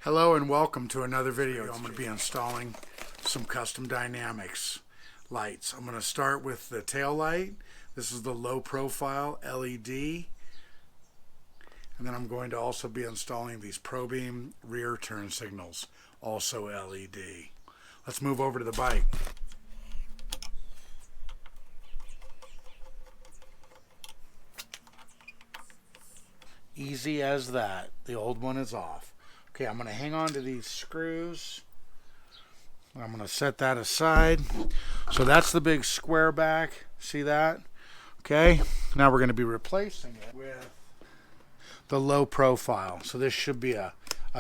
Hello and welcome to another video. I'm going to be installing some custom dynamics lights. I'm going to start with the tail light. This is the low profile LED. And then I'm going to also be installing these ProBeam rear turn signals, also LED. Let's move over to the bike. Easy as that. The old one is off. Okay, I'm going to hang on to these screws. I'm going to set that aside. So that's the big square back. See that? Okay, now we're going to be replacing it with the low profile. So this should be a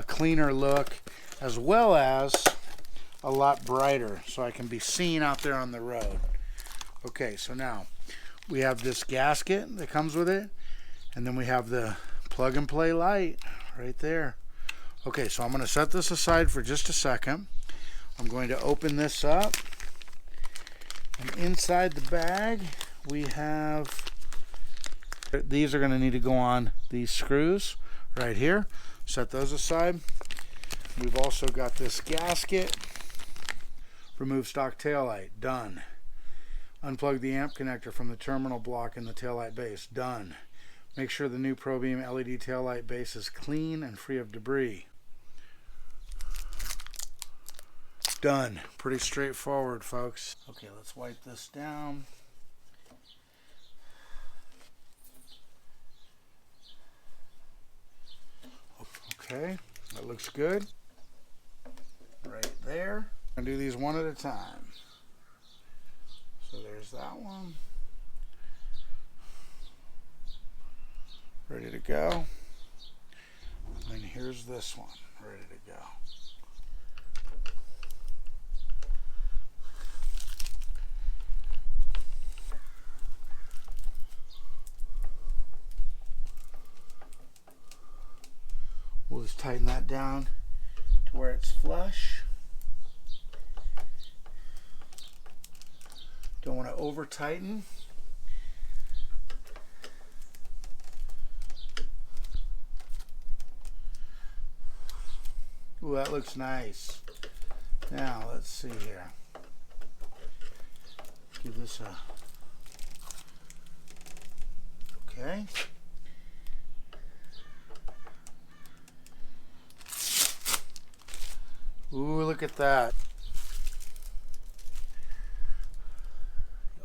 cleaner look as well as a lot brighter so I can be seen out there on the road. Okay, so now we have this gasket that comes with it, and then we have the plug and play light right there. Okay, so I'm going to set this aside for just a second. I'm going to open this up, and inside the bag we have, these are going to need to go on these screws right here. Set those aside. We've also got this gasket. Remove stock taillight, done. Unplug the amp connector from the terminal block in the taillight base, done. Make sure the new ProBeam LED taillight base is clean and free of debris. Done. Pretty straightforward, folks. Okay, let's wipe this down. Okay, that looks good. Right there. I'm gonna do these one at a time. So there's that one. Ready to go. And then here's this one, ready to go. We'll just tighten that down to where it's flush. Don't want to over tighten. Ooh, that looks nice. Now let's see here. Give this a okay. Ooh, look at that.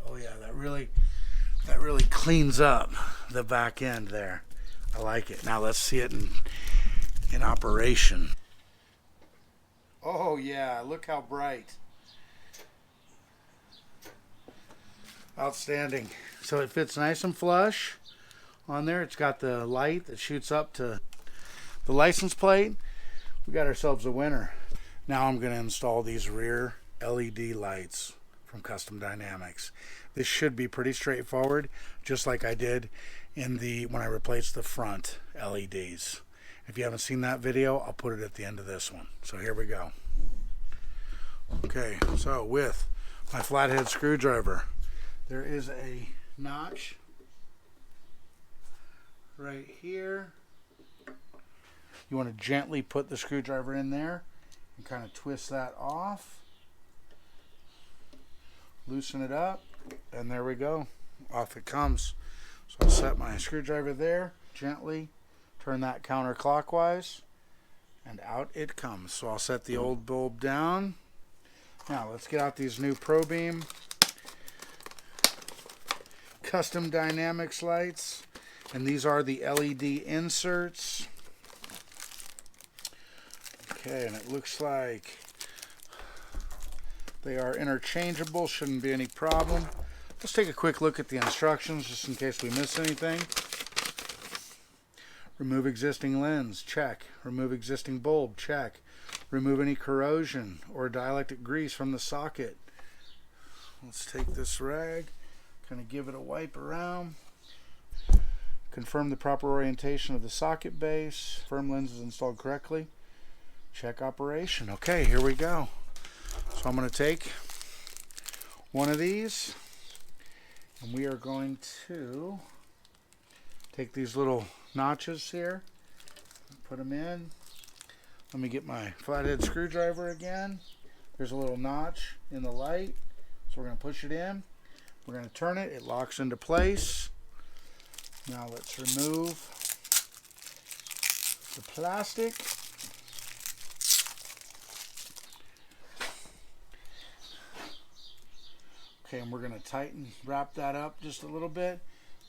Oh yeah, that really cleans up the back end there. I like it. Now let's see it in operation. Oh yeah, look how bright. Outstanding. So it fits nice and flush on there. It's got the light that shoots up to the license plate. We got ourselves a winner. Now I'm going to install these rear LED lights from Custom Dynamics. This should be pretty straightforward, just like I did when I replaced the front LEDs. If you haven't seen that video, I'll put it at the end of this one. So here we go. Okay, so with my flathead screwdriver, there is a notch right here. You want to gently put the screwdriver in there and kind of twist that off. Loosen it up, and there we go. Off it comes. So I'll set my screwdriver there, gently turn that counterclockwise, and out it comes. So I'll set the old bulb down. Now let's get out these new ProBeam Custom Dynamics lights, and these are the LED inserts. Okay, and it looks like they are interchangeable, shouldn't be any problem. Let's take a quick look at the instructions just in case we miss anything. Remove existing lens, check. Remove existing bulb, check. Remove any corrosion or dielectric grease from the socket. Let's take this rag, kind of give it a wipe around. Confirm the proper orientation of the socket base. Firm lens is installed correctly. Check operation. Okay, here we go. So I'm going to take one of these, and we are going to take these little notches here, put them in, Let me get my flathead screwdriver again. There's a little notch in the light, so we're going to push it in. We're going to turn it. It locks into place. Now let's remove the plastic. Okay, and we're going to wrap that up just a little bit.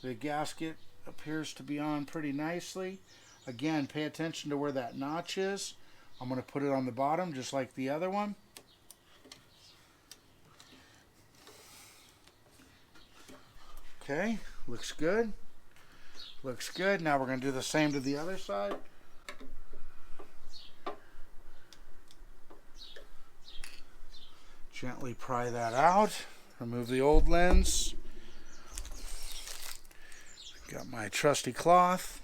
The gasket appears to be on pretty nicely. Again, pay attention to where that notch is. I'm going to put it on the bottom just like the other one. Okay, looks good. Looks good. Now we're going to do the same to the other side. Gently pry that out. Remove the old lens. Got my trusty cloth.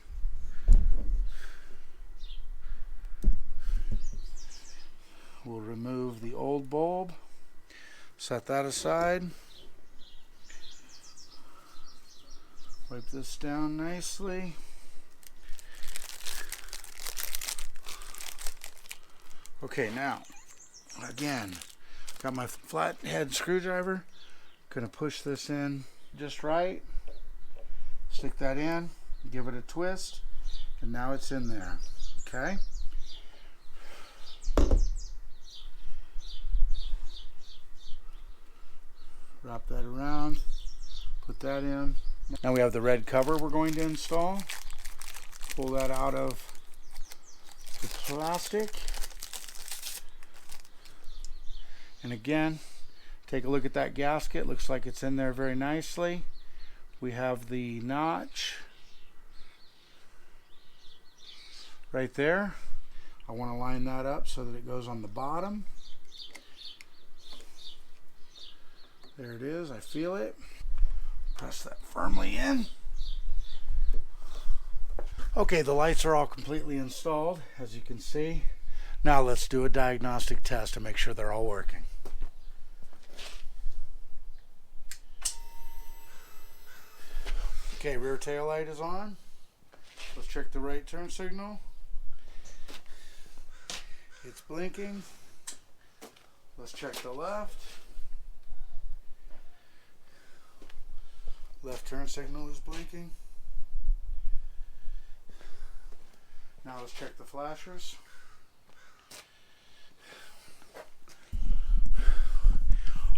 We'll remove the old bulb. Set that aside. Wipe this down nicely. Okay, now, again, got my flathead screwdriver. Gonna push this in just right. Stick that in, give it a twist, and now it's in there. Okay? Wrap that around, put that in. Now we have the red cover we're going to install. Pull that out of the plastic. And again, take a look at that gasket. Looks like it's in there very nicely. We have the notch right there. I want to line that up so that it goes on the bottom. There it is. I feel it. Press that firmly in. Okay, the lights are all completely installed, as you can see. Now let's do a diagnostic test to make sure they're all working. Okay, rear tail light is on. Let's check the right turn signal. It's blinking. Let's check the left. Left turn signal is blinking. Now let's check the flashers.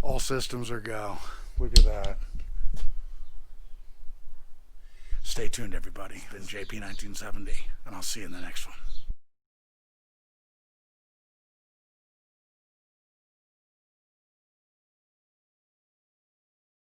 All systems are go. Look at that. Stay tuned, everybody. Been JP1970, and I'll see you in the next one.